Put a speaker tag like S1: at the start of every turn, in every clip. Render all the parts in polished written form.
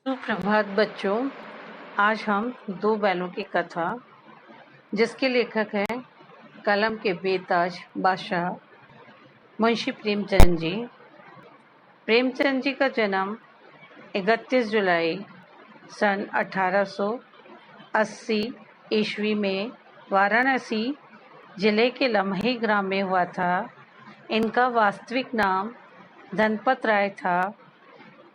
S1: सुप्रभात बच्चों। आज हम दो बैलों की कथा, जिसके लेखक हैं कलम के बेताज बादशाह मुंशी प्रेमचंद जी। प्रेमचंद जी का जन्म 31 जुलाई सन 1880 ईस्वी में वाराणसी जिले के लम्हे ग्राम में हुआ था। इनका वास्तविक नाम धनपत राय था।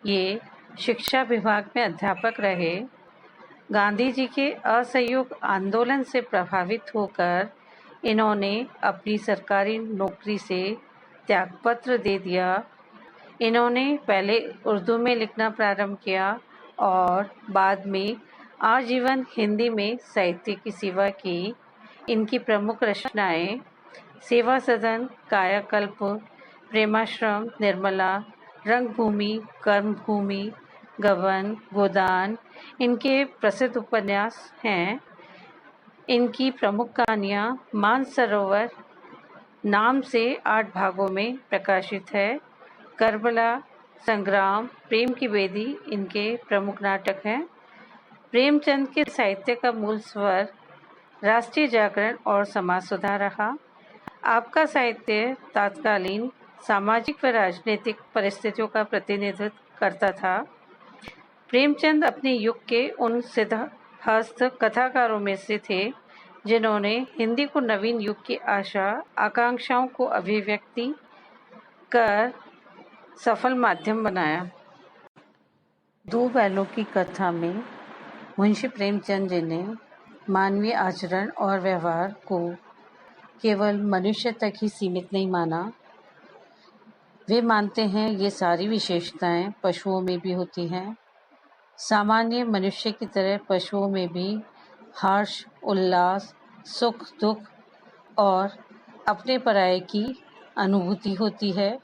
S1: ये शिक्षा विभाग में अध्यापक रहे। गांधी जी के असहयोग आंदोलन से प्रभावित होकर इन्होंने अपनी सरकारी नौकरी से त्यागपत्र दे दिया। इन्होंने पहले उर्दू में लिखना प्रारंभ किया और बाद में आजीवन हिंदी में साहित्य की सेवा की। इनकी प्रमुख रचनाएं सेवा सदन, कायाकल्प, प्रेमाश्रम, निर्मला, रंगभूमि, कर्मभूमि, गबन, गोदान इनके प्रसिद्ध उपन्यास हैं। इनकी प्रमुख कहानियाँ मानसरोवर नाम से 8 भागों में प्रकाशित है। करबला, संग्राम, प्रेम की बेदी इनके प्रमुख नाटक हैं। प्रेमचंद के साहित्य का मूल स्वर राष्ट्रीय जागरण और समाज सुधार रहा। आपका साहित्य तत्कालीन सामाजिक व राजनीतिक परिस्थितियों का प्रतिनिधित्व करता था। प्रेमचंद अपने युग के उन सिद्धहस्त कथाकारों में से थे जिन्होंने हिंदी को नवीन युग की आशा आकांक्षाओं को अभिव्यक्ति कर सफल माध्यम बनाया। दो बैलों की कथा में मुंशी प्रेमचंद जी ने मानवीय आचरण और व्यवहार को केवल मनुष्य तक ही सीमित नहीं माना। वे मानते हैं ये सारी विशेषताएं पशुओं में भी होती हैं। सामान्य मनुष्य की तरह पशुओं में भी हर्ष, उल्लास, सुख, दुख और अपने पराये की अनुभूति होती है।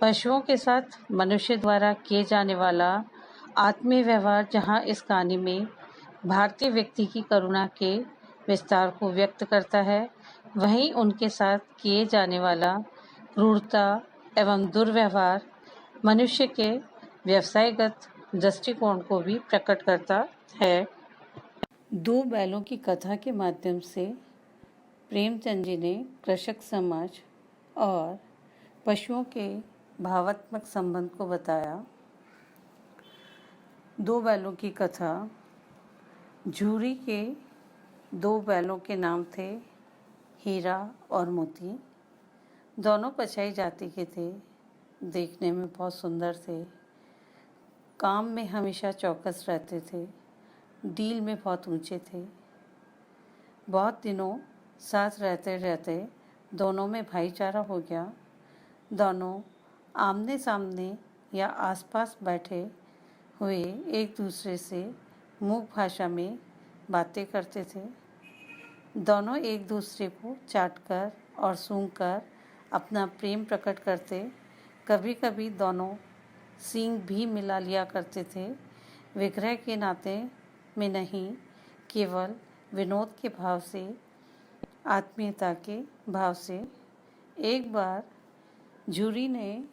S1: पशुओं के साथ मनुष्य द्वारा किए जाने वाला आत्मीय व्यवहार जहाँ इस कहानी में भारतीय व्यक्ति की करुणा के विस्तार को व्यक्त करता है, वहीं उनके साथ किए जाने वाला क्रूरता एवं दुर्व्यवहार मनुष्य के व्यवसायगत दृष्टिकोण को भी प्रकट करता है। दो बैलों की कथा के माध्यम से प्रेमचंद जी ने कृषक समाज और पशुओं के भावात्मक संबंध को बताया। दो बैलों की कथा। झूरी के दो बैलों के नाम थे हीरा और मोती। दोनों पछाई जाति के थे। देखने में बहुत सुंदर थे। काम में हमेशा चौकस रहते थे। डील में बहुत ऊंचे थे। बहुत दिनों साथ रहते रहते दोनों में भाईचारा हो गया। दोनों आमने सामने या आसपास बैठे हुए एक दूसरे से मूक भाषा में बातें करते थे। दोनों एक दूसरे को चाटकर और सूंघकर अपना प्रेम प्रकट करते। कभी कभी दोनों सींग भी मिला लिया करते थे। विग्रह के नाते में नहीं, केवल विनोद के भाव से, आत्मीयता के भाव से। एक बार झूरी ने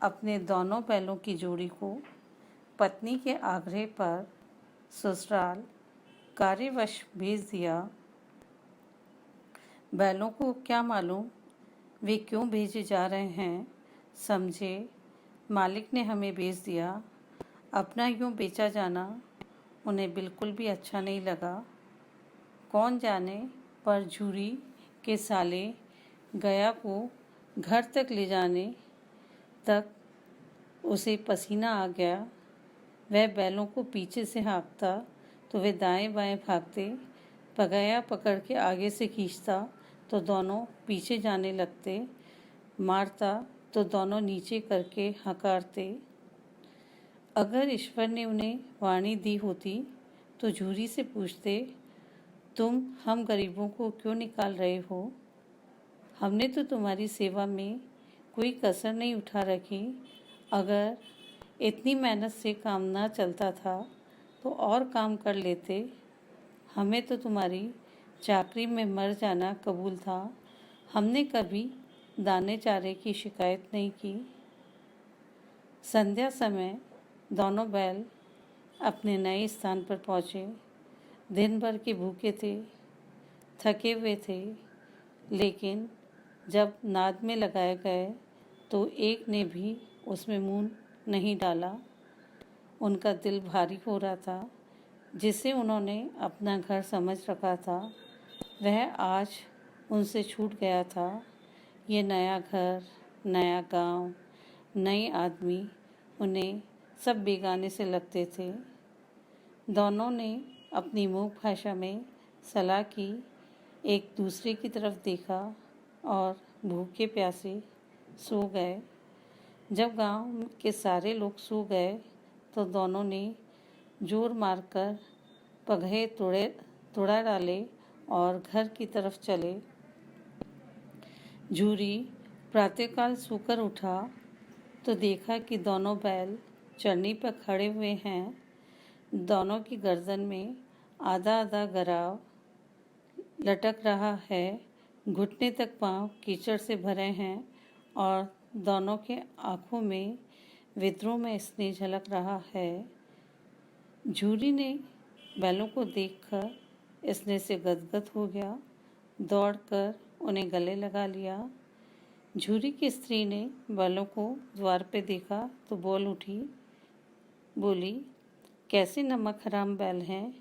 S1: अपने दोनों बैलों की जोड़ी को पत्नी के आग्रह पर ससुराल कार्यवश भेज दिया। बैलों को क्या मालूम वे क्यों भेजे जा रहे हैं। समझे मालिक ने हमें भेज दिया। अपना यूं बेचा जाना उन्हें बिल्कुल भी अच्छा नहीं लगा। कौन जाने पर झूरी के साले गया को घर तक ले जाने तक उसे पसीना आ गया। वह बैलों को पीछे से हाँकता तो वे दाएं बाएं भागते। पगया पकड़ के आगे से खींचता तो दोनों पीछे जाने लगते। मारता तो दोनों नीचे करके हकारते। अगर ईश्वर ने उन्हें वाणी दी होती तो झूरी से पूछते, तुम हम गरीबों को क्यों निकाल रहे हो? हमने तो तुम्हारी सेवा में कोई कसर नहीं उठा रखी। अगर इतनी मेहनत से काम ना चलता था तो और काम कर लेते। हमें तो तुम्हारी चाकरी में मर जाना कबूल था। हमने कभी दाने चारे की शिकायत नहीं की। संध्या समय दोनों बैल अपने नए स्थान पर पहुँचे। दिन भर के भूखे थे, थके हुए थे, लेकिन जब नाद में लगाए गए तो एक ने भी उसमें मुंह नहीं डाला। उनका दिल भारी हो रहा था। जिसे उन्होंने अपना घर समझ रखा था वह आज उनसे छूट गया था। ये नया घर, नया गांव, नए आदमी उन्हें सब बेगाने से लगते थे। दोनों ने अपनी मूक भाषा में सलाह की, एक दूसरे की तरफ देखा और भूखे प्यासे सो गए। जब गांव के सारे लोग सो गए तो दोनों ने जोर मारकर पगहे तोड़ा डाले और घर की तरफ चले। झूरी प्रातःकाल सोकर उठा तो देखा कि दोनों बैल चरनी पर खड़े हुए हैं। दोनों की गर्दन में आधा आधा गराव लटक रहा है। घुटने तक पांव कीचड़ से भरे हैं और दोनों के आंखों में विद्रोह में स्नेह झलक रहा है। झूरी ने बैलों को देखकर स्नेह से गदगद हो गया। दौड़कर उन्हें गले लगा लिया। झूरी की स्त्री ने बैलों को द्वार पे देखा तो बोली, कैसे नमक हराम बैल हैं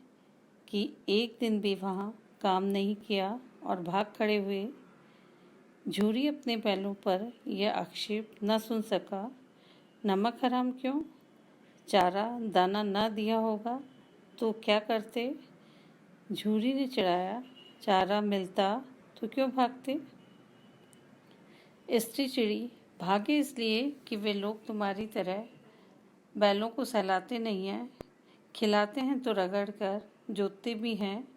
S1: कि एक दिन भी वहाँ काम नहीं किया और भाग खड़े हुए। झूरी अपने बैलों पर यह आक्षेप न सुन सका। नमक हराम क्यों? चारा दाना न दिया होगा तो क्या करते? झूरी ने चिढ़ाया, चारा मिलता तो क्यों भागते? स्त्री चिड़ी, भागे इसलिए कि वे लोग तुम्हारी तरह बैलों को सहलाते नहीं हैं, खिलाते हैं तो रगड़ कर जोतते भी हैं।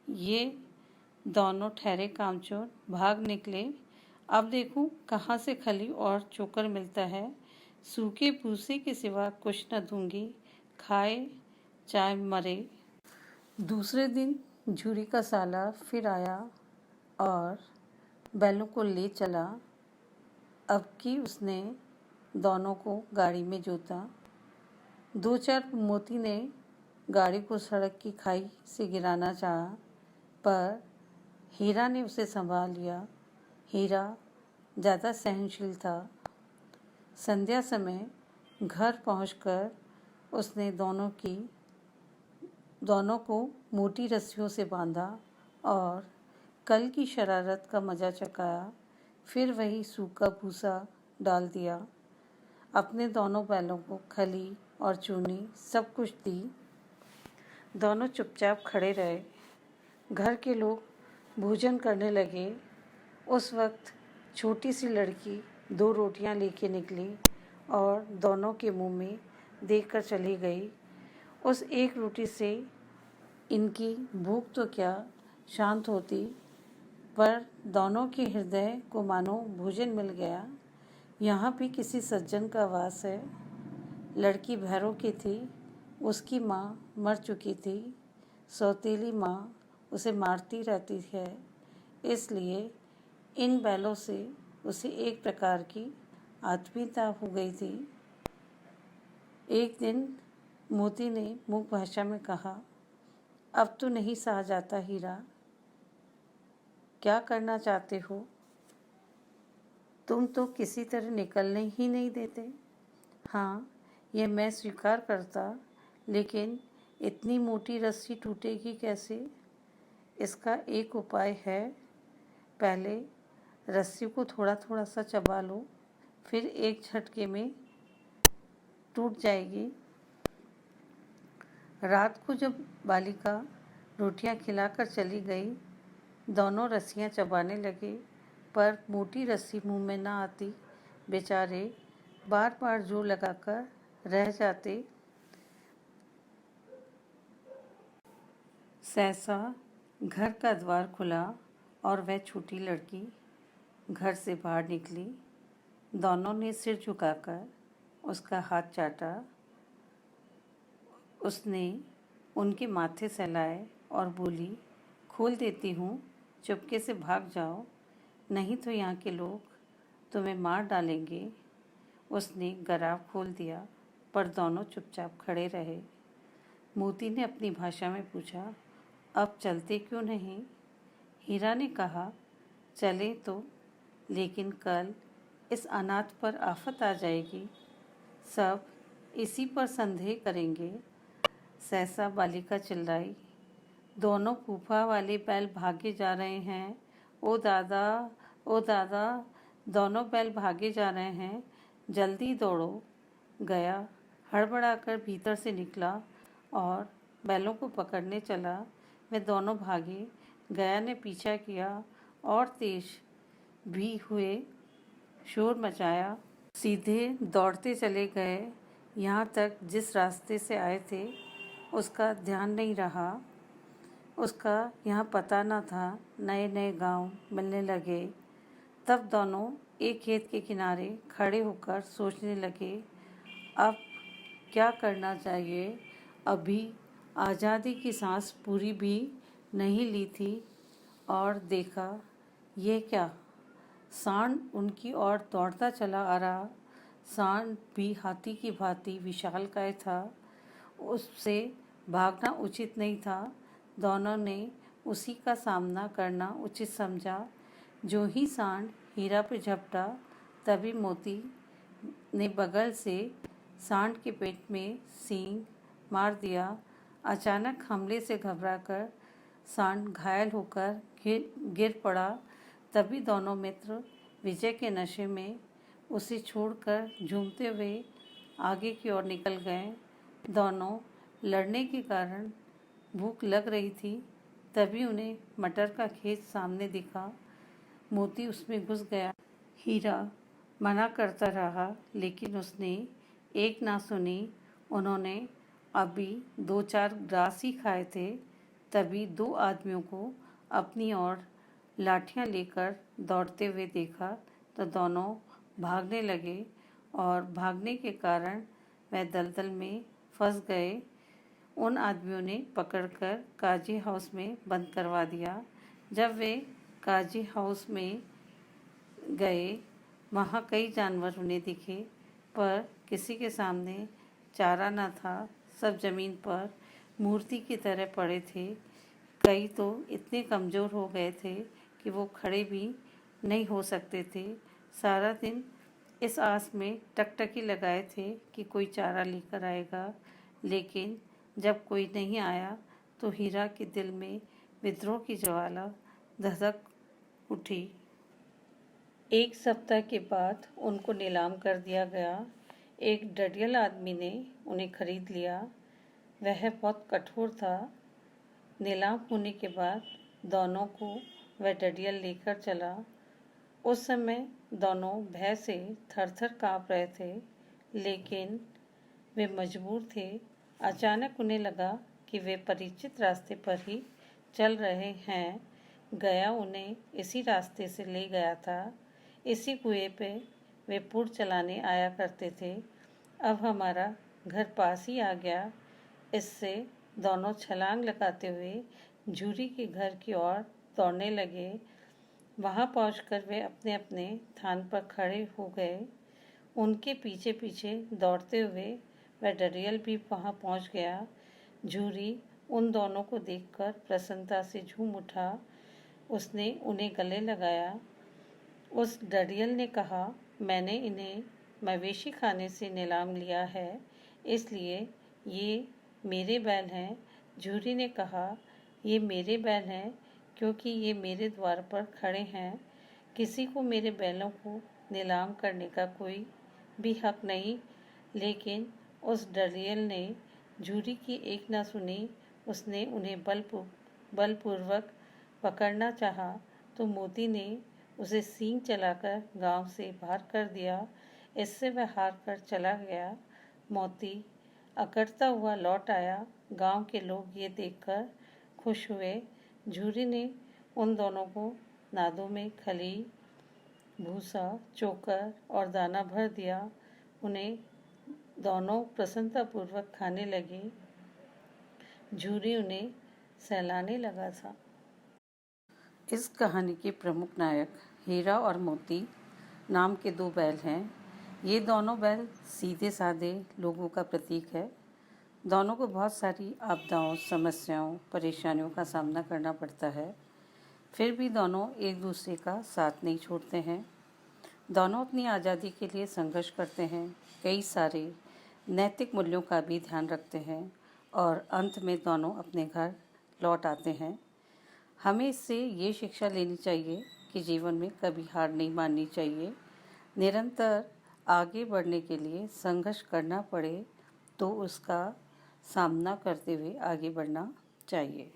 S1: ये दोनों ठहरे कामचोर भाग निकले। अब देखूं कहाँ से खली और चोकर मिलता है। सूखे भूसे के सिवा कुछ न दूंगी, खाए चाहे मरे। दूसरे दिन झूरी का साला फिर आया और बैलों को ले चला। अब की उसने दोनों को गाड़ी में जोता। 2-4 मोती ने गाड़ी को सड़क की खाई से गिराना चाहा, पर हीरा ने उसे संभाल लिया। हीरा ज़्यादा सहनशील था। संध्या समय घर पहुंचकर उसने दोनों को मोटी रस्सियों से बांधा और कल की शरारत का मजा चखाया। फिर वही सूखा भूसा डाल दिया। अपने दोनों बैलों को खली और चूनी सब कुछ दी। दोनों चुपचाप खड़े रहे। घर के लोग भोजन करने लगे। उस वक्त छोटी सी लड़की 2 रोटियां लेके निकली और दोनों के मुंह में देकर चली गई। उस एक रोटी से इनकी भूख तो क्या शांत होती, पर दोनों के हृदय को मानो भोजन मिल गया। यहाँ भी किसी सज्जन का वास है। लड़की भैरों की थी। उसकी माँ मर चुकी थी। सौतेली माँ उसे मारती रहती है, इसलिए इन बैलों से उसे एक प्रकार की आत्मीयता हो गई थी। एक दिन मोती ने मूक भाषा में कहा, अब तो नहीं सहा जाता हीरा, क्या करना चाहते हो? तुम तो किसी तरह निकलने ही नहीं देते। हाँ, यह मैं स्वीकार करता, लेकिन इतनी मोटी रस्सी टूटेगी कैसे? इसका एक उपाय है। पहले रस्सी को थोड़ा थोड़ा सा चबा लो, फिर एक झटके में टूट जाएगी। रात को जब बालिका रोटियां खिलाकर चली गई, दोनों रस्सियां चबाने लगे, पर मोटी रस्सी मुंह में न आती। बेचारे बार बार जोर लगाकर रह जाते। सहसा घर का द्वार खुला और वह छोटी लड़की घर से बाहर निकली। दोनों ने सिर झुकाकर उसका हाथ चाटा। उसने उनके माथे सहलाए और बोली, खोल देती हूँ, चुपके से भाग जाओ, नहीं तो यहाँ के लोग तुम्हें मार डालेंगे। उसने गराव खोल दिया, पर दोनों चुपचाप खड़े रहे। मोती ने अपनी भाषा में पूछा, अब चलते क्यों नहीं? हीरा ने कहा, चले तो, लेकिन कल इस अनाथ पर आफत आ जाएगी, सब इसी पर संदेह करेंगे। सहसा बालिका चिल्लाई, दोनों फूफा वाले बैल भागे जा रहे हैं। ओ दादा, ओ दादा, दोनों बैल भागे जा रहे हैं, जल्दी दौड़ो। गया हड़बड़ाकर भीतर से निकला और बैलों को पकड़ने चला। वे दोनों भागे। गया ने पीछा किया और तेज भी हुए शोर मचाया। सीधे दौड़ते चले गए। यहाँ तक जिस रास्ते से आए थे उसका ध्यान नहीं रहा। उसका यहाँ पता न था। नए नए गांव मिलने लगे। तब दोनों एक खेत के किनारे खड़े होकर सोचने लगे, अब क्या करना चाहिए। अभी आज़ादी की सांस पूरी भी नहीं ली थी और देखा, ये क्या, सांड उनकी ओर दौड़ता चला आ रहा। सांड भी हाथी की भांति विशालकाय था। उससे भागना उचित नहीं था। दोनों ने उसी का सामना करना उचित समझा। जो ही सांड हीरा पे झपटा, तभी मोती ने बगल से सांड के पेट में सींग मार दिया। अचानक हमले से घबराकर सांड घायल होकर गिर पड़ा। तभी दोनों मित्र विजय के नशे में उसे छोड़कर झूमते हुए आगे की ओर निकल गए। दोनों लड़ने के कारण भूख लग रही थी। तभी उन्हें मटर का खेत सामने दिखा। मोती उसमें घुस गया। हीरा मना करता रहा, लेकिन उसने एक ना सुनी। उन्होंने अभी 2-4 ग्रास ही खाए थे। तभी 2 आदमियों को अपनी ओर लाठियां लेकर दौड़ते हुए देखा तो दोनों भागने लगे और भागने के कारण वह दलदल में फंस गए। उन आदमियों ने पकड़कर काजी हाउस में बंद करवा दिया। जब वे काजी हाउस में गए, वहाँ कई जानवर उन्हें दिखे, पर किसी के सामने चारा न था। सब जमीन पर मूर्ति की तरह पड़े थे। कई तो इतने कमज़ोर हो गए थे कि वो खड़े भी नहीं हो सकते थे। सारा दिन इस आस में टकटकी लगाए थे कि कोई चारा लेकर आएगा, लेकिन जब कोई नहीं आया तो हीरा के दिल में विद्रोह की ज्वाला धधक उठी। 1 सप्ताह के बाद उनको नीलाम कर दिया गया। एक डडियल आदमी ने उन्हें खरीद लिया। वह बहुत कठोर था। नीलाम होने के बाद दोनों को वह डडियल लेकर चला। उस समय दोनों भय से थर-थर काँप रहे थे, लेकिन वे मजबूर थे। अचानक उन्हें लगा कि वे परिचित रास्ते पर ही चल रहे हैं। गया उन्हें इसी रास्ते से ले गया था। इसी कुएं पे वे पुर चलाने आया करते थे। अब हमारा घर पास ही आ गया। इससे दोनों छलांग लगाते हुए झूरी के घर की ओर दौड़ने लगे। वहां पहुंचकर वे अपने अपने स्थान पर खड़े हो गए। उनके पीछे पीछे दौड़ते हुए वह डरियल भी वहां पहुंच गया। झूरी उन दोनों को देखकर प्रसन्नता से झूम उठा। उसने उन्हें गले लगाया। उस डरियल ने कहा, मैंने इन्हें मवेशी खाने से नीलाम लिया है, इसलिए ये मेरे बैल हैं। झूरी ने कहा, ये मेरे बैल हैं क्योंकि ये मेरे द्वार पर खड़े हैं। किसी को मेरे बैलों को नीलाम करने का कोई भी हक नहीं। लेकिन उस डरियल ने झूरी की एक ना सुनी। उसने उन्हें बलपूर्वक पकड़ना चाहा तो मोती ने उसे सींग चलाकर गांव से बाहर कर दिया। इससे वह हार कर चला गया। मोती अकड़ता हुआ लौट आया। गांव के लोग ये देखकर खुश हुए। झूरी ने उन दोनों को नादों में खली, भूसा, चोकर और दाना भर दिया। उन्हें दोनों प्रसन्नतापूर्वक खाने लगे। झूरी उन्हें सहलाने लगा था। इस कहानी के प्रमुख नायक हीरा और मोती नाम के 2 बैल हैं। ये दोनों बैल सीधे साधे लोगों का प्रतीक है। दोनों को बहुत सारी आपदाओं, समस्याओं, परेशानियों का सामना करना पड़ता है, फिर भी दोनों एक दूसरे का साथ नहीं छोड़ते हैं। दोनों अपनी आज़ादी के लिए संघर्ष करते हैं, कई सारे नैतिक मूल्यों का भी ध्यान रखते हैं और अंत में दोनों अपने घर लौट आते हैं। हमें इससे ये शिक्षा लेनी चाहिए कि जीवन में कभी हार नहीं माननी चाहिए। निरंतर आगे बढ़ने के लिए संघर्ष करना पड़े तो उसका सामना करते हुए आगे बढ़ना चाहिए।